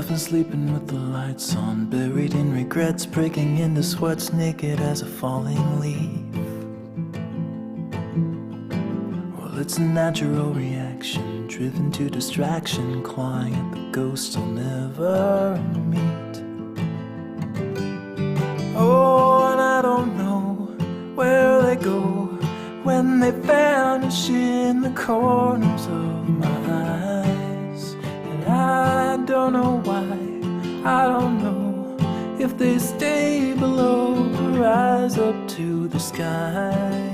I've been sleeping with the lights on, buried in regrets, breaking into sweats, naked as a falling leaf. Well, it's a natural reaction, driven to distraction, clawing at the ghosts I'll never meet. Oh, and I don't know where they go when they vanish in the corners of my eyes. And I don't know why, I don't know if they stay below or rise up to the sky.